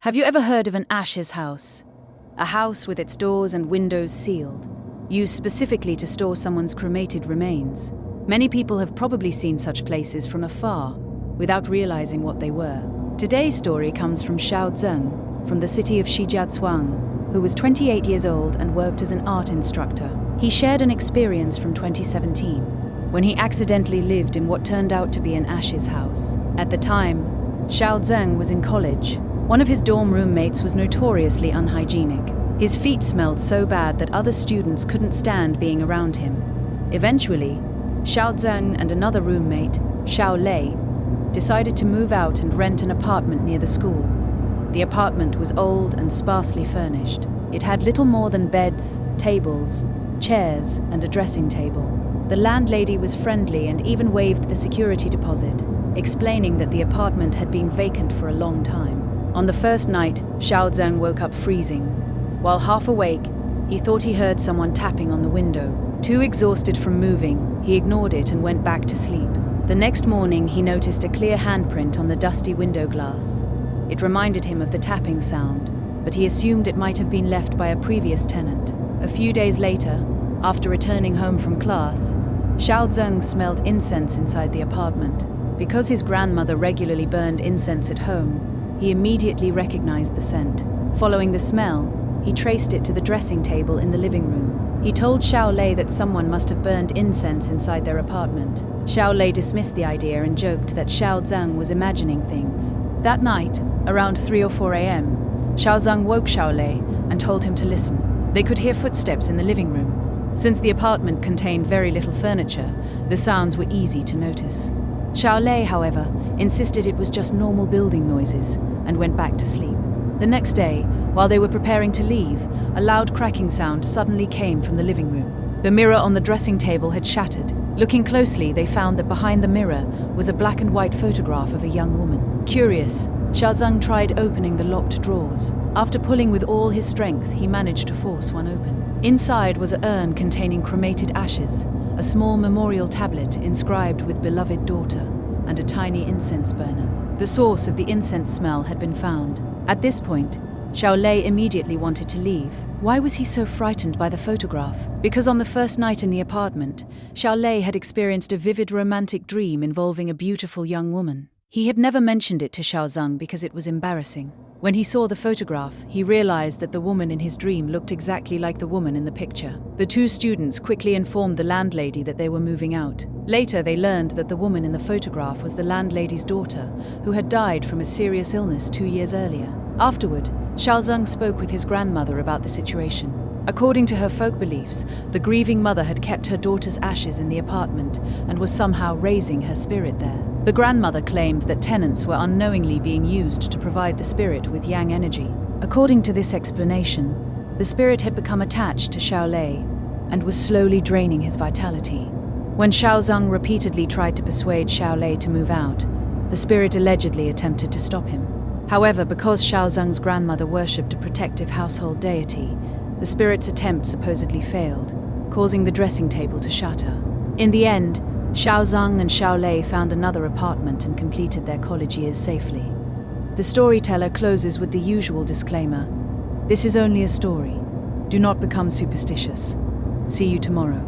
Have you ever heard of an ashes house? A house with its doors and windows sealed, used specifically to store someone's cremated remains. Many people have probably seen such places from afar, without realizing what they were. Today's story comes from Xiao Zheng, from the city of Shijiazhuang, who was 28 years old and worked as an art instructor. He shared an experience from 2017, when he accidentally lived in what turned out to be an ashes house. At the time, Xiao Zheng was in college. One of his dorm roommates was notoriously unhygienic. His feet smelled so bad that other students couldn't stand being around him. Eventually, Xiao Zheng and another roommate, Xiao Lei, decided to move out and rent an apartment near the school. The apartment was old and sparsely furnished. It had little more than beds, tables, chairs, and a dressing table. The landlady was friendly and even waived the security deposit, explaining that the apartment had been vacant for a long time. On the first night, Xiao Zheng woke up freezing. While half awake, he thought he heard someone tapping on the window. Too exhausted from moving, he ignored it and went back to sleep. The next morning, he noticed a clear handprint on the dusty window glass. It reminded him of the tapping sound, but he assumed it might have been left by a previous tenant. A few days later, after returning home from class, Xiao Zheng smelled incense inside the apartment. Because his grandmother regularly burned incense at home, he immediately recognized the scent. Following the smell, he traced it to the dressing table in the living room. He told Xiao Lei that someone must have burned incense inside their apartment. Xiao Lei dismissed the idea and joked that Xiao Zheng was imagining things. That night, around 3 or 4 a.m., Xiao Zheng woke Xiao Lei and told him to listen. They could hear footsteps in the living room. Since the apartment contained very little furniture, the sounds were easy to notice. Xiao Lei, however, insisted it was just normal building noises and went back to sleep. The next day, while they were preparing to leave, a loud cracking sound suddenly came from the living room. The mirror on the dressing table had shattered. Looking closely, they found that behind the mirror was a black and white photograph of a young woman. Curious, Xiao Zheng tried opening the locked drawers. After pulling with all his strength, he managed to force one open. Inside was an urn containing cremated ashes, a small memorial tablet inscribed with beloved daughter, and a tiny incense burner. The source of the incense smell had been found. At this point, Xiao Lei immediately wanted to leave. Why was he so frightened by the photograph? Because on the first night in the apartment, Xiao Lei had experienced a vivid romantic dream involving a beautiful young woman. He had never mentioned it to Xiao Zheng because it was embarrassing. When he saw the photograph, he realized that the woman in his dream looked exactly like the woman in the picture. The two students quickly informed the landlady that they were moving out. Later, they learned that the woman in the photograph was the landlady's daughter, who had died from a serious illness 2 years earlier. Afterward, Xiao Zheng spoke with his grandmother about the situation. According to her folk beliefs, the grieving mother had kept her daughter's ashes in the apartment and was somehow raising her spirit there. The grandmother claimed that tenants were unknowingly being used to provide the spirit with yang energy. According to this explanation, the spirit had become attached to Xiao Lei and was slowly draining his vitality. When Xiao Zheng repeatedly tried to persuade Xiao Lei to move out, the spirit allegedly attempted to stop him. However, because Xiao Zheng's grandmother worshipped a protective household deity, the spirit's attempt supposedly failed, causing the dressing table to shatter. In the end, Xiao Zheng and Xiao Lei found another apartment and completed their college years safely. The storyteller closes with the usual disclaimer: "This is only a story. Do not become superstitious. See you tomorrow."